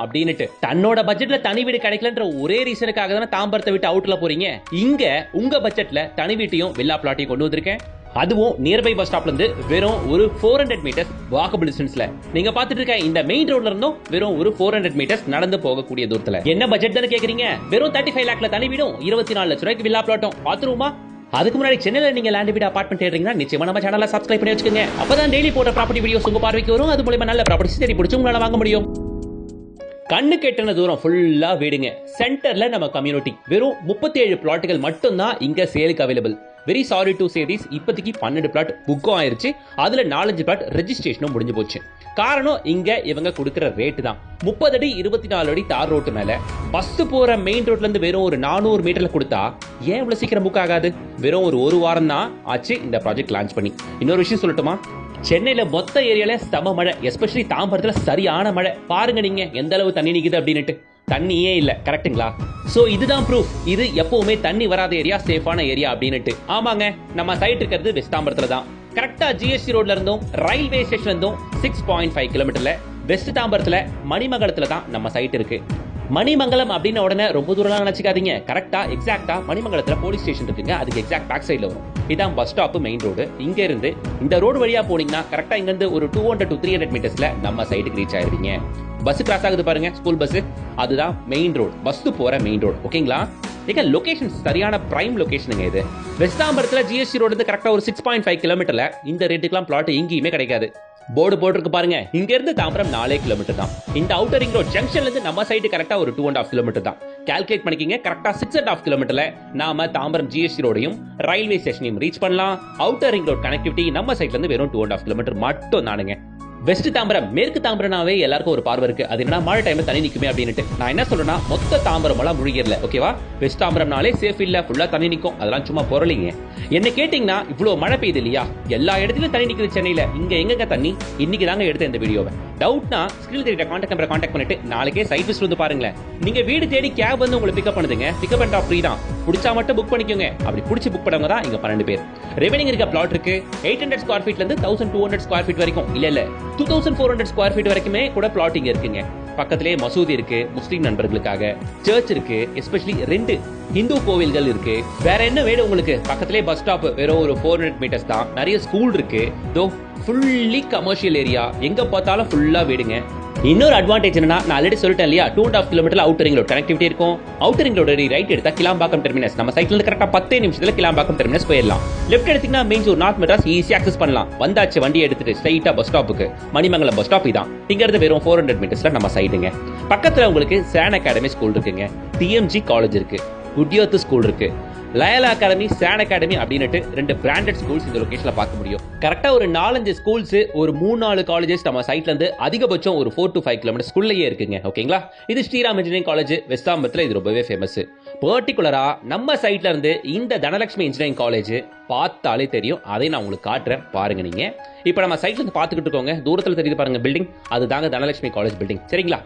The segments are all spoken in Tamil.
அப்படின்னுட்டு தன்னோட பட்ஜெட்ல தனி வீடு கிடைக்கலன்ற ஒரே ரீசனுக்காக தானே தாம்பரத்தை விட்டு அவுட்ல போறீங்க. இங்க உங்க பட்ஜெட்ல தனி வீட்டையும் வில்லா பிளாட்டையும் கொண்டு வந்திருக்கேன். அதுவும் நியர்பை பஸ் ஸ்டாப்ல இருந்து வெறும் ஒரு 400 மீட்டர்ஸ் வாக்கபிள் டிஸ்டன்ஸ்ல. நீங்க பாத்துட்டு இருக்க இந்த மெயின் ரோட்ல இருந்தும் வெறும் ஒரு 400 மீட்டர்ஸ் நடந்து போகக்கூடிய தூரத்துல. என்ன பட்ஜெட் தானே கேக்குறீங்க? வெறும் 35 லாக்ல தனி வீடும் 24 லட்சம் ரூபாய்க்கு வில்லா பிளாட்டும் பாத்துருமா? அதுக்கு முன்னாடி சென்னையில நீங்க லேண்ட் வீடு அபார்ட்மெண்ட் தேடுறீங்கன்னா நிச்சயமா நம்ம சேனலை சப்ஸ்கிரைப் பண்ணி வச்சுக்கோங்க. அப்பதான் டெய்லி போட்ட ப்ராப்பர்ட்டி வீடியோஸ் உங்க பார்வைக்கு வரும். அது மூலமா நல்ல ப்ராப்பர்ட்டிஸ் தேடி பிடிச்சு உங்களால வாங்க முடியும். கண்ணு கெட்டின தூரம் ஃபுல்லா வீடுங்க. சென்டர்ல நம்ம கம்யூனிட்டி. வெறும் 37 பிளாட்டுகள் மட்டும் தான் இங்க சேலுக்கு available. Very sorry to say this, இப்போதைக்கு 12 பிளாட் புக்கும் ஆயிருச்சு. அதுல 4-5 பிளாட் ரெஜிஸ்ட்ரேஷனும் முடிஞ்சு போச்சு. காரணம் இங்க இவங்க கொடுக்கிற ரேட்டு தான். 30 அடி 24 அடி தார் ரோட்டு மேல பஸ் போற மெயின் ரோட்ல இருந்து வெறும் ஒரு 400 மீட்டர்ல கொடுத்தா ஏன் இவ்வளவு சீக்கிரம் புக் ஆகாது? வெறும் ஒரு வாரம் தான் ஆச்சு இந்த ப்ராஜெக்ட் லான்ச் பண்ணி. இன்னொரு விஷயம் சொல்லட்டுமா? சென்னையில மொத்த ஏரியால சம மழை, எஸ்பெஷலி தாம்பரத்துல சரியான மழை. பாருங்க நீங்க எந்த அளவு தண்ணி நிக்குது அப்படின்னுட்டு. தண்ணியே இல்ல, கரெக்ட்டுங்களா? சோ இதுதான் ப்ரூஃப். இது எப்பவுமே தண்ணி வராத ஏரியா, சேஃபான ஏரியா அப்படின்னுட்டு. ஆமாங்க, நம்ம சைட் இருக்கிறது வெஸ்ட் தாம்பரத்துல தான். கரெக்டா ஜிஎஸ்டி ரோட்ல இருந்தும் ரயில்வே ஸ்டேஷன்ல இருந்தும் 6.5 கிலோமீட்டர்ல வெஸ்ட் தாம்பரத்துல மணிமங்கலத்துல தான் நம்ம சைட் இருக்கு. மணிமங்கலம் அப்படின்னு உடனே ரொம்ப தூரம் நினைச்சுக்காதீங்க. கரெக்டா எக்ஸாக்டா மணிமங்கலத்துல போலீஸ் ஸ்டேஷன் இருக்குங்க. அதுக்கு எக்ஸாக்ட் பேக் சைட்ல வரும். இதான் பஸ் ஸ்டாப் மெயின் ரோடு. இங்க இருந்து இந்த ரோடு வழியா போனீங்கன்னா கரெக்டா இங்க இருந்து ஒரு 200 to 300 மீட்டர்ஸ்ல நம்ம சைட்டுக்கு ரீச் ஆயிருவீங்க. பஸ் கிராஸ் ஆகுது பாருங்க, ஸ்கூல் பஸ். அதுதான் மெயின் ரோடு, பஸ் போற மெயின் ரோடு. ஓகேங்களா? ஏங்க லொகேஷன் சரியான பிரைம் லொகேஷனுங்க இது. வெஸ்ட் தாம்பரத்துல ஜிஎஸ்டி ரோடு இருந்து கரெக்டா ஒரு 6.5 கிலோமீட்டர்ல இந்த ரேட்டுக்குலாம் பிளாட் எங்கேயுமே கிடைக்காது. போர்டு போட்டுருக்கு பாருங்க. இங்க இருந்து தாம்பரம் 4 கிலோமீட்டர் தான். இந்த அவுட்டர் ரிங் ரோட் ஜங்ஷன்ல இருந்து நம்ம சைடு கரெக்டா ஒரு 2.5 கிலோமீட்டர் தான். கால்குலேட் பண்ணிக்கிங்க. கரெக்டா 6.5 கிலோமீட்டர்ல நாம தாம்பரம் ஜிஎஸ்டி ரோடையும் ரயில்வே ஸ்டேஷனையும் ரீச் பண்ணலாம். அவுட்டர் ரிங் ரோட் கனெக்டிவிட்டி நம்ம சைட்ல இருந்து வெறும் 2.5 கிலோமீட்டர் மட்டும் தானுங்க. வெஸ்ட் தாம்பரம், மேற்கு தாம்பரம்னாவே எல்லாருக்கும் ஒரு பார்வை இருக்கு. அது என்ன மழை டைம்ல தண்ணி நிக்குமே அப்படின்னுட்டு. நான் என்ன சொல்றேன்னா, மொத்த தாம்பரம் எல்லாம் முழுகிடல. ஓகேவா? வெஸ்ட் தாம்பரம்னாலே சேஃப் இல்ல, ஃபுல்லா தண்ணி நிக்கும். அதெல்லாம் சும்மா பொருளிங்க. என்ன கேட்டீங்கன்னா, இவ்வளவு மழை பெய்யுது இல்லையா, எல்லா இடத்துலயும் தண்ணி நிக்குது சென்னையில. இங்க எங்க தண்ணி? இன்னைக்கு தாங்க எடுத்த இந்த வீடியோவை. டவுட்னா ஸ்கிரீன்ல தெரியுற கான்டாக்ட் நம்பரை கான்டாக்ட் பண்ணிட்டு நாளைக்கே சைட் விசிட் வந்து பாருங்களேன். நீங்க வீடு தேடி கேப் வந்து உங்களை பிக்கப் பண்ணுதுங்க. பிக்கப் அண்ட் ட்ராப் ஃப்ரீ தான். பிடிச்சா மட்டும் புக் பண்ணிக்கோங்க. அப்படி பிடிச்சி புக் பண்ணவங்க தான் இங்க 12 பேர். ரெவெனிங் இருக்க பிளாட் இருக்கு. 800 ஸ்கொயர் ஃபீட்ல இருந்து 1200 ஸ்கொயர் ஃபீட் வரைக்கும், இல்ல 2400 ஸ்கொயர் ஃபீட் வரைக்குமே கூட பிளாட் இங்க இருக்குங்க. பக்கத்திலேயே மசூதி இருக்கு, முஸ்லீம் நண்பர்களுக்காக சர்ச் இருக்கு, எஸ்பெஷலி 2 இந்து கோவில்கள் இருக்கு. வேற என்ன வேணும் உங்களுக்கு? பக்கத்திலேயே பஸ் ஸ்டாப் வெறும் ஒரு 400 மீட்டர்ஸ் தான். நிறைய ஸ்கூல் இருக்கு. தோ ஃபுல்லி கமர்ஷியல் ஏரியா. எங்க பார்த்தாலும் ஃபுல்லா வீடுங்க. இன்னொரு அட்வான்டேஜ் என்னன்னா, நான் ஆல்ரெடி சொல்லிட்டேன் இல்லையா, 2.5 kilometre outer ring road connectivity இருக்கும். அவுட்டர் ரிங் ரோட் ரைட் எடுத்தா கிளாம்பாக்கம் டெர்மினஸ். நம்ம சைட்ல இருந்து கரெக்டா 10 நிமிஷத்துல கிளாம்பாக்கம் டெர்மினஸ் போயிடலாம். லெஃப்ட் எடுத்தீங்கன்னா மெயின்ஜூர் நார்த் மெட்ராஸ் ஈஸியா அக்சஸ் பண்ணலாம். வந்தாச்சு வண்டி எடுத்துட்டு ஸ்ட்ரைட்டா பஸ் ஸ்டாப்புக்கு. மணிமங்கலம் பஸ் ஸ்டாப் இதான். இங்க இருந்து வெறும் 400 மீட்டர்ஸ்ல நம்ம சைடுங்க. பக்கத்துல உங்களுக்கு சான் அகாடமி ஸ்கூல் இருக்குங்க. டிஎம்ஜி காலேஜ் இருக்கு. குட்யர்த் ஸ்கூல் இருக்கு. லயலா அகாடமி, சான் அகாடமி அப்படின்னுட்டு 2 பிராண்டட் ஸ்கூல்ஸ் இந்த லொகேஷன்ல பார்க்க முடியும். கரெக்டா ஒரு 4-5 ஸ்கூல்ஸ், ஒரு 3-4 காலேஜஸ் நம்ம சைட்ல இருந்து அதிகபட்சம் ஒரு 4 to 5 கிலோமீட்டர் ஸ்கூல்லயே இருக்குங்க. ஓகேங்களா? இது ஸ்ரீராம் இன்ஜினியரிங் காலேஜ் வெஸ்ட் தாம்பரத்துல. இது ரொம்பவே ஃபேமஸ். பர்டிகுலரா நம்ம சைட்ல இருந்து இந்த தனலட்சுமி இன்ஜினியரிங் காலேஜ் பார்த்தாலே தெரியும். அதை நான் உங்களுக்கு காட்டுறேன் பாருங்க. நீங்க இப்ப நம்ம சைட்ல இருந்து பார்த்துக்கிட்டு இருக்கோங்க. தூரத்துல தெரியுது பாருங்க பில்டிங், அதுதாங்க தனலட்சுமி காலேஜ் பில்டிங். சரிங்களா?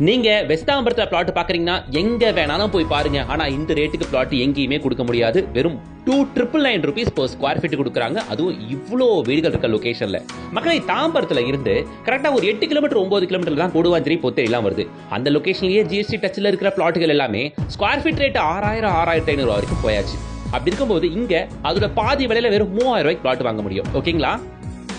நீங்க வெஸ்ட் தாம்பரத்துல பிளாட் பாக்குறீங்கன்னா எங்க வேணாலும் போய் பாருங்க. ஆனா இந்த ரேட்டுக்கு பிளாட் எங்கேயுமே கொடுக்க முடியாது. வெறும் 2,999 rupees per ஸ்கொயர் ஃபீட் கொடுக்குறாங்க. அதுவும் இவ்வளோ வீடுகள் இருக்க லொகேஷன்ல. மக்களை தாம்பரத்துல இருந்து கரெக்டா ஒரு 8 கிலோமீட்டர் 9 கிலோமீட்டர் தான் கொடுவாஞ்சேரி பொத்தேரி எல்லாம் வருது. அந்த லொகேஷன்லயே ஜிஎஸ்டி டச்ல இருக்கிற பிளாட்டுகள் எல்லாமே ஸ்கொயர் ஃபீட் ரேட் 6000 6500 வரைக்கும் போயாச்சு. அப்படி இருக்கும்போது இங்க அதோட பாதி விலையில வெறும் 3000 ரூபாய்க்கு பிளாட் வாங்க முடியும். ஓகேங்களா?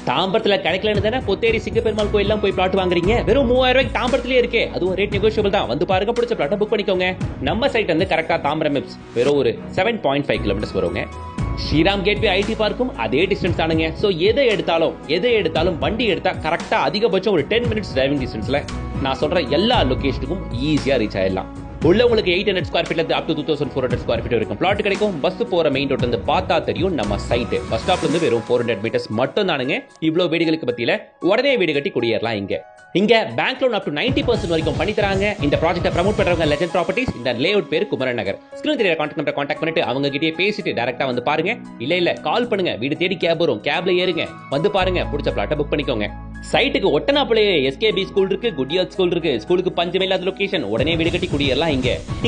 தாம்பரத்துல கிடைக்கலன்னு தானே பொத்தேரி சிங்கப்பெருமாள் கோயிலாம் போய் பிளாட் வாங்குறீங்க. வெறும் 3000 ரூபாய்க்கு தாம்பரத்திலே இருக்கே. அதுவும் ரேட் நெகோஷியபிள் தான். வந்து பாருங்க, பிடிச்ச பிளாட்டை புக் பண்ணிக்கோங்க. நம்ம சைட் வந்து கரெக்டா தாம்பரம் மிப்ஸ் வெறும் ஒரு 7.5 கிலோமீட்டர்ஸ் வருங்க. ஸ்ரீராம் கேட்வே ஐடி பார்க்கும் அதே டிஸ்டன்ஸ் தானுங்க. சோ எதை எடுத்தாலும் வண்டி எடுத்தா கரெக்டா அதிகபட்சம் ஒரு 10 மினிட்ஸ் டிரைவிங் டிஸ்டன்ஸ்ல நான் சொல்ற எல்லா லொகேஷனுக்கும் ஈஸியா ரீச் ஆயிடலாம். உள்ள உங்களுக்கு 800 ஸ்கொயர் ஃபீட்ல இருந்து அப் டு 2400 ஸ்கொயர் ஃபீட் வரைக்கும் பிளாட் கிடைக்கும். பஸ் போற மெயின் ரோட்ல இருந்து பார்த்தா தெரியும் நம்ம சைட். பஸ் ஸ்டாப்ல இருந்து வெறும் 400 மீட்டர்ஸ் மட்டும் தானுங்க. இவ்வளவு வீடுகளுக்கு பத்தியில உடனே வீடு கட்டி குடியேறலாம். இங்க பேங்க் லோன் அப் டு 90% வரைக்கும் பண்ணி தராங்க. இந்த ப்ராஜெக்ட்டை ப்ரமோட் பண்றவங்க லெஜெண்ட் ப்ராப்பர்ட்டிஸ். இந்த லேஅவுட் பேர் குமரன் நகர். ஸ்கிரீன்ல தெரியுற கான்டாக்ட் நம்பரை கான்டாக்ட் பண்ணிட்டு அவங்க கிட்டே பேசிட்டு டைரக்டா வந்து பாருங்க. இல்ல கால் பண்ணுங்க. வீடு தேடி கேப் வரும். கேப்ல ஏறுங்க, வந்து பாருங்க, பிடிச்ச பிளாட்டை புக் பண்ணிக்கோங்க. சைட்டுக்கு ஒட்டனாப்புலே எஸ்கேபி ஸ்கூல் இருக்கு, குட்யர்த் ஸ்கூல் இருக்கு. ஸ்கூலுக்கு பஞ்சமே இல்லாத லொகேஷன். உடனே வீடு கட்டி குடியேறலாம்.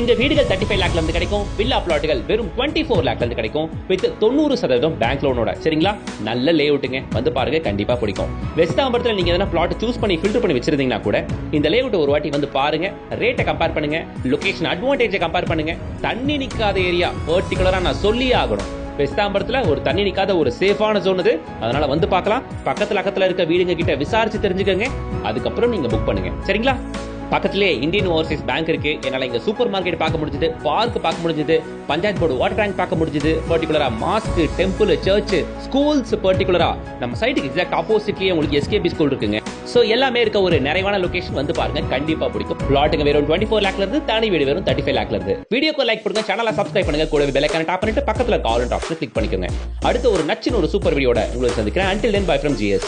இங்க வீடுகள் 35 லாக்ல இருந்து கிடைக்கும். வில்லா பிளாட்டுகள் வெறும் 24 லாக்ல இருந்து கிடைக்கும். வித் 90% பேங்க் லோனோட. சரிங்களா? நல்ல லேஅவுட்டுங்க. வந்து பாருங்க, கண்டிப்பா பிடிக்கும். வெஸ்ட் தாம்பரத்துல நீங்க எதனா பிளாட் சூஸ் பண்ணி ஃபில்டர் பண்ணி பண்ணி வச்சிருந்தீங்கன்னா கூட இந்த லேஅவுட் ஒரு வாட்டி வந்து பாருங்க, ரேட்டை கம்பேர் பண்ணுங்க, லொகேஷன் அட்வான்டேஜை கம்பேர் பண்ணுங்க. தண்ணி நிக்காத ஏரியா பர்டிகுலரா நான் சொல்லியே ஆகணும். பெஸ்தாம்பரத்துல ஒரு தண்ணி நிக்காத ஒரு சேஃபான ஜோன் இது. அதனால வந்து பார்க்கலாம். பக்கத்துல இருக்க வீடுங்க கிட்ட விசாரிச்சு தெரிஞ்சுக்கங்க. அதுக்கப்புறம் நீங்க புக் பண்ணுங்க. சரிங்களா? பக்கத்திலே இந்தியன் ஓவர்சீஸ் பேங்க் இருக்கு. என்னால இங்க சூப்பர் மார்க்கெட் பார்க்க முடிஞ்சது, பார்க் பார்க்க முடிஞ்சது, பஞ்சாயத்து போர்டு வாட்டர் டேங்க் பார்க்க முடிஞ்சது. பர்டிகுலரா மாஸ்க், டெம்பிள், சர்ச், ஸ்கூல்ஸ், பர்டிகுலரா நம்ம சைட்டுக்கு எக்ஸாக்ட் ஆப்போசிட்லயே உங்களுக்கு எஸ்கேபி ஸ்கூல் இருக்குங்க. சோ எல்லாமே இருக்க ஒரு நிறைவான லொகேஷன். வந்து பாருங்க, கண்டிப்பா பிடிக்கும். பிளாட்டுங்க வெறும் 24 லாக்ல இருந்து, தனி வீடு வெறும் 35 லாக்ல இருந்து. வீடியோக்கு லைக் பண்ணுங்க, சேனலை சப்ஸ்கிரைப் பண்ணுங்க, கூடவே பெல் ஐகானை டாப் பண்ணிட்டு பக்கத்துல கால் அண்ட் ஆப்ஷன் கிளிக் பண்ணிக்கோங்க. அடுத்து ஒரு நச்சின ஒரு சூப்பர் வீடியோட உங்களை சந்திக்கிறேன். until then bye from GS.